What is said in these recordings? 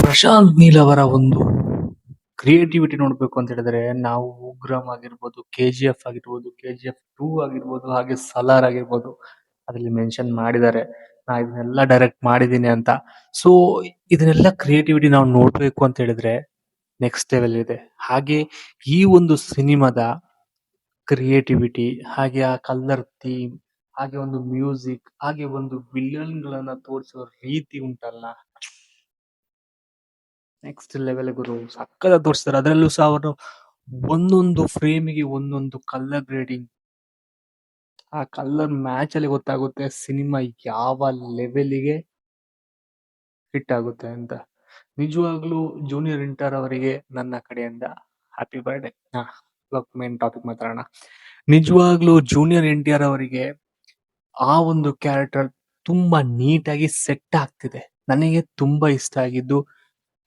ಪ್ರಶಾಂತ್ ನೀಲ್ ಅವರ ಒಂದು ಕ್ರಿಯೇಟಿವಿಟಿ ನೋಡ್ಬೇಕು ಅಂತ ಹೇಳಿದ್ರೆ ನಾವು ಉಗ್ರಂ ಆಗಿರ್ಬೋದು, ಕೆಜಿಎಫ್ ಆಗಿರ್ಬೋದು, ಕೆಜಿಎಫ್ 2 ಆಗಿರ್ಬೋದು, ಹಾಗೆ ಸಲಾರ್ ಆಗಿರ್ಬೋದು, ಅದ್ರಲ್ಲಿ ಮೆನ್ಷನ್ ಮಾಡಿದ್ದಾರೆ ನಾ ಇದನ್ನೆಲ್ಲ ಡೈರೆಕ್ಟ್ ಮಾಡಿದ್ದೀನಿ ಅಂತ. ಸೊ ಇದನ್ನೆಲ್ಲ ಕ್ರಿಯೇಟಿವಿಟಿ ನಾವು ನೋಡ್ಬೇಕು ಅಂತ ಹೇಳಿದ್ರೆ ನೆಕ್ಸ್ಟ್ ಲೆವೆಲ್ ಇದೆ. ಹಾಗೆ ಈ ಒಂದು ಸಿನಿಮಾದ ಕ್ರಿಯೇಟಿವಿಟಿ, ಹಾಗೆ ಆ ಕಲರ್ ಥೀಮ್, ಹಾಗೆ ಒಂದು ಮ್ಯೂಸಿಕ್, ಹಾಗೆ ಒಂದು ವಿಲನ್ ಗಳನ್ನ ತೋರಿಸೋ ರೀತಿ ಉಂಟಲ್ಲ, ನೆಕ್ಸ್ಟ್ ಲೆವೆಲ್ ಗುರು. ಸಕ್ಕತ್ತಾಗಿ ತೋರಿಸ್ತಾರೆ. ಅದರಲ್ಲೂ ಸಹ ಅವರು ಒಂದೊಂದು ಫ್ರೇಮಿಗೆ ಒಂದೊಂದು ಕಲರ್ ಗ್ರೇಡಿಂಗ್, ಆ ಕಲರ್ ಮ್ಯಾಚ್ ಅಲ್ಲಿ ಗೊತ್ತಾಗುತ್ತೆ ಸಿನಿಮಾ ಯಾವ ಲೆವೆಲಿಗೆ ಹಿಟ್ ಆಗುತ್ತೆ ಅಂತ. ನಿಜವಾಗ್ಲೂ ಜೂನಿಯರ್ ಎನ್ಟಿಆರ್ ಅವರಿಗೆ ನನ್ನ ಕಡೆಯಿಂದ ಹ್ಯಾಪಿ ಬರ್ಡೇ. ಇವಾಗ ಮೇನ್ ಟಾಪಿಕ್ ಮಾತಾಡೋಣ. ನಿಜವಾಗ್ಲೂ ಜೂನಿಯರ್ ಎನ್ಟಿಆರ್ ಅವರಿಗೆ ಆ ಒಂದು ಕ್ಯಾರೆಕ್ಟರ್ ತುಂಬಾ ನೀಟಾಗಿ ಸೆಟ್ ಆಗ್ತಿದೆ. ನನಗೆ ತುಂಬಾ ಇಷ್ಟ ಆಗಿದ್ದು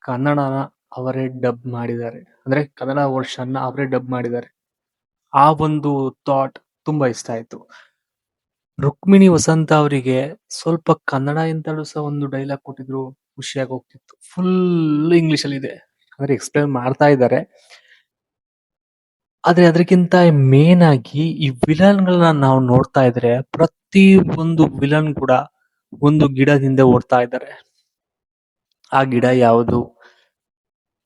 ಕನ್ನಡನ ಅವರೇ ಡಬ್ ಮಾಡಿದ್ದಾರೆ, ಅಂದ್ರೆ ಕನ್ನಡ ವರ್ಷನ್ ಅವರೇ ಡಬ್ ಮಾಡಿದ್ದಾರೆ. ಆ ಒಂದು ಥಾಟ್ ತುಂಬಾ ಇಷ್ಟ ಆಯ್ತು. ರುಕ್ಮಿಣಿ ವಸಂತ ಅವರಿಗೆ ಸ್ವಲ್ಪ ಕನ್ನಡ ಎಂತಲೂ ಸಹ ಒಂದು ಡೈಲಾಗ್ ಕೊಟ್ಟಿದ್ರು, ಖುಷಿಯಾಗಿ ಹೋಗ್ತಿತ್ತು. ಫುಲ್ ಇಂಗ್ಲಿಷ್ ಅಲ್ಲಿ ಇದೆ, ಅಂದ್ರೆ ಎಕ್ಸ್ಪ್ಲೇನ್ ಮಾಡ್ತಾ ಇದ್ದಾರೆ. ಆದ್ರೆ ಅದಕ್ಕಿಂತ ಮೇನ್ ಆಗಿ ಈ ವಿಲನ್ ಗಳನ್ನ ನಾವು ನೋಡ್ತಾ ಇದ್ರೆ ಪ್ರತಿ ಒಂದು ವಿಲನ್ ಕೂಡ ಒಂದು ಗಿಡದಿಂದ ಓಡ್ತಾ ಇದ್ದಾರೆ. ಆ ಗಿಡ ಯಾವುದು?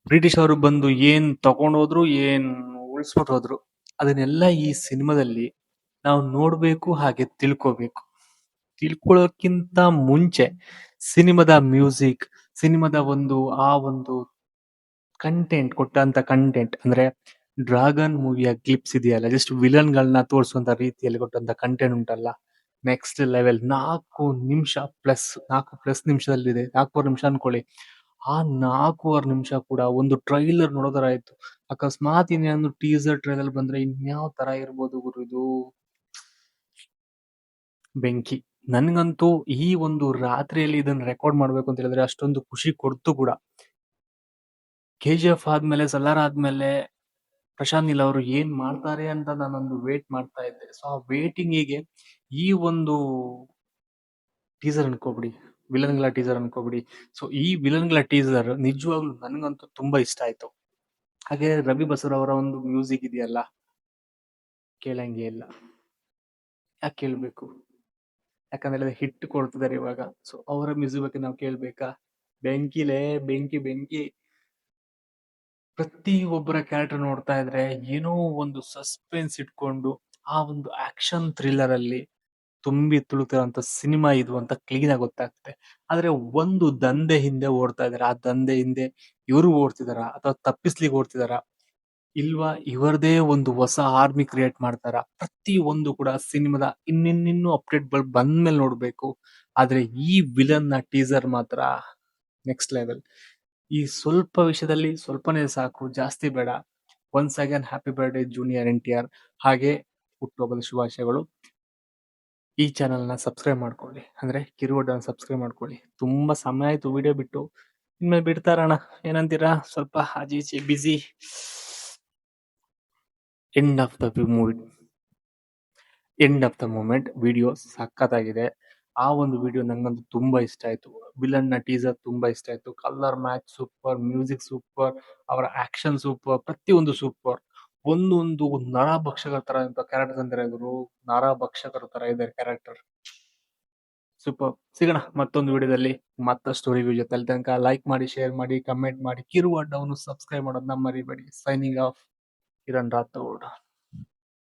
ಬ್ರಿಟಿಷ್ ಅವರು ಬಂದು ಏನ್ ತಗೊಂಡೋದ್ರು, ಏನ್ ಉಳಿಸ್ಬಿಟ್ಟು ಹೋದ್ರು, ಅದನ್ನೆಲ್ಲ ಈ ಸಿನಿಮಾದಲ್ಲಿ ನಾವು ನೋಡ್ಬೇಕು, ಹಾಗೆ ತಿಳ್ಕೋಬೇಕು. ತಿಳ್ಕೊಳ್ಳೋಕ್ಕಿಂತ ಮುಂಚೆ ಸಿನಿಮಾದ ಮ್ಯೂಸಿಕ್, ಸಿನಿಮಾದ ಆ ಒಂದು ಕಂಟೆಂಟ್, ಕೊಟ್ಟಂತ ಕಂಟೆಂಟ್ ಅಂದ್ರೆ ಡ್ರಾಗನ್ ಮೂವಿಯ ಕ್ಲಿಪ್ಸ್ ಇದೆಯಲ್ಲ, ಜಸ್ಟ್ ವಿಲನ್ ಗಳನ್ನ ತೋರಿಸುವಂತ ರೀತಿಯಲ್ಲಿ ಕೊಟ್ಟಂತ ಕಂಟೆಂಟ್ ಉಂಟಲ್ಲ, ನೆಕ್ಸ್ಟ್ ಲೆವೆಲ್. 4 ನಿಮಿಷದಲ್ಲಿದೆ, 4 ನಿಮಿಷ ಅನ್ಕೊಳ್ಳಿ. ಆ 4 ನಿಮಿಷ ಕೂಡ ಒಂದು ಟ್ರೈಲರ್ ನೋಡೋತರ ಆಯ್ತು. ಅಕಸ್ಮಾತ್ ಇನ್ನೇನು ಟೀಸರ್ ಟ್ರೈಲರ್ ಬಂದ್ರೆ ಇನ್ಯಾವ ತರ ಇರ್ಬೋದು ಗುರು ಇದು. ಬೆಂಕಿ. ನನ್ಗಂತೂ ಈ ಒಂದು ರಾತ್ರಿಯಲ್ಲಿ ಇದನ್ನ ರೆಕಾರ್ಡ್ ಮಾಡ್ಬೇಕು ಅಂತ ಹೇಳಿದ್ರೆ ಅಷ್ಟೊಂದು ಖುಷಿ ಕೊಡ್ತು ಕೂಡ. ಕೆಜಿಎಫ್ ಆದ್ಮೇಲೆ, ಸಲಾರ್ ಆದ್ಮೇಲೆ ಪ್ರಶಾಂತ್ ನೀಲ್ ಅವರು ಏನ್ ಮಾಡ್ತಾರೆ ಅಂತ ನಾನೊಂದು ವೇಟ್ ಮಾಡ್ತಾ ಇದ್ದೆ. ಸೊ ಆ ವೇಟಿಂಗಿಗೆ ಈ ಒಂದು ಟೀಸರ್ ಅನ್ಕೋಬಿಡಿ, ವಿಲನ್ ಗಳ ಟೀಸರ್ ಅನ್ಕೋಬಿಡಿ. ಸೊ ಈ ವಿಲನ್ ಗಳ ಟೀಸರ್ ನಿಜವಾಗ್ಲೂ ನನ್ಗಂತೂ ತುಂಬಾ ಇಷ್ಟ ಆಯ್ತು. ಹಾಗೆ ರವಿ ಬಸೂರ್ ಅವರ ಒಂದು ಮ್ಯೂಸಿಕ್ ಇದೆಯಲ್ಲ, ಕೇಳಂಗೆ ಇಲ್ಲ. ಯಾಕೆ ಕೇಳ್ಬೇಕು? ಯಾಕಂದ್ರೆ ಹಿಟ್ ಕೊಡ್ತಿದ್ದಾರೆ ಇವಾಗ. ಸೊ ಅವರ ಮ್ಯೂಸಿಕ್ ಬಗ್ಗೆ ನಾವು ಕೇಳ್ಬೇಕಾ? ಬೆಂಕಿಲೇ ಬೆಂಕಿ ಬೆಂಕಿ. ಪ್ರತಿ ಒಬ್ಬರ ಕ್ಯಾರೆಕ್ಟರ್ ನೋಡ್ತಾ ಇದ್ರೆ ಏನೋ ಒಂದು ಸಸ್ಪೆನ್ಸ್ ಇಟ್ಕೊಂಡು ಆ ಒಂದು ಆಕ್ಷನ್ ಥ್ರಿಲ್ಲರ್ ಅಲ್ಲಿ ತುಂಬಿ ತುಳುಕಿರುವಂತ ಸಿನಿಮಾ ಇದು ಅಂತ ಕ್ಲೀನ್ ಆಗಿ ಗೊತ್ತಾಗ್ತದೆ. ಆದ್ರೆ ಒಂದು ದಂಧೆ ಹಿಂದೆ ಓಡ್ತಾ ಇದಾರೆ. ಆ ದಂಧೆ ಹಿಂದೆ ಇವರು ಓಡ್ತಿದಾರ ಅಥವಾ ತಪ್ಪಿಸ್ಲಿಕ್ಕೆ ಓಡ್ತಿದಾರ, ಇಲ್ವಾ ಇವರದೇ ಒಂದು ಹೊಸ ಆರ್ಮಿ ಕ್ರಿಯೇಟ್ ಮಾಡ್ತಾರ? ಪ್ರತಿ ಒಂದು ಕೂಡ ಸಿನಿಮಾದ ಇನ್ನಿನ್ನು ಅಪ್ಡೇಟ್ ಗಳು ಬಂದ್ಮೇಲೆ ನೋಡ್ಬೇಕು. ಆದ್ರೆ ಈ ವಿಲನ್ ನ ಟೀಸರ್ ಮಾತ್ರ ನೆಕ್ಸ್ಟ್ ಲೆವೆಲ್. ಈ ಸ್ವಲ್ಪ ವಿಷಯದಲ್ಲಿ ಸ್ವಲ್ಪನೇ ಸಾಕು, ಜಾಸ್ತಿ ಬೇಡ. Once again happy birthday junior NTR. ಹಾಗೆ ಹುಟ್ಟುಹಬ್ಬದ ಶುಭಾಶಯಗಳು. ಈ ಚಾನೆಲ್ ನ ಸಬ್ಸ್ಕ್ರೈಬ್ ಮಾಡ್ಕೊಳ್ಳಿ, ಅಂದ್ರೆ ಕಿರುವಡ್ಡನ ಸಬ್ಸ್ಕ್ರೈಬ್ ಮಾಡ್ಕೊಳ್ಳಿ. ತುಂಬಾ ಸಮಯ ಆಯ್ತು ವಿಡಿಯೋ ಬಿಟ್ಟು, ಇನ್ಮೇಲೆ ಬಿಡ್ತಾರಣ, ಏನಂತೀರಾ? ಸ್ವಲ್ಪ ಆಚೀಚೆ ಬಿಸಿ. End of the movie, end of the moment. Video ಸಖತ್ತಾಗಿದೆ. ಆ ಒಂದು ವಿಡಿಯೋ ನಂಗಂತೂ ತುಂಬಾ ಇಷ್ಟ ಆಯ್ತು. ವಿಲನ್ ನ ಟೀಸರ್ ತುಂಬಾ ಇಷ್ಟ ಆಯ್ತು. Colour match super, music super, ಅವರ ಆಕ್ಷನ್ ಸೂಪರ್, ಪ್ರತಿಯೊಂದು ಸೂಪರ್. ಒಂದೊಂದು ನರಭಕ್ಷಕರ ತರ ಕ್ಯಾರೆಕ್ಟರ್ ಅಂತಾರೆ ಗುರು, ನರಭಕ್ಷಕರ ತರ ಇದೆ ಕ್ಯಾರೆಕ್ಟರ್. ಸೂಪರ್. ಸಿಗೋಣ ಮತ್ತೊಂದು ವಿಡಿಯೋದಲ್ಲಿ ಮತ್ತಷ್ಟು ರಿವ್ಯೂ ಜೊತೆ. ಅಲ್ಲಿ ತನಕ ಲೈಕ್ ಮಾಡಿ, ಶೇರ್ ಮಾಡಿ, ಕಮೆಂಟ್ ಮಾಡಿ, ಕಿರುವಡ್ಡವನ್ನು ಸಬ್ಸ್ಕ್ರೈಬ್ ಮಾಡೋದನ್ನ ಮರಿಬೇಡಿ. Signing off, Kiran Rathore.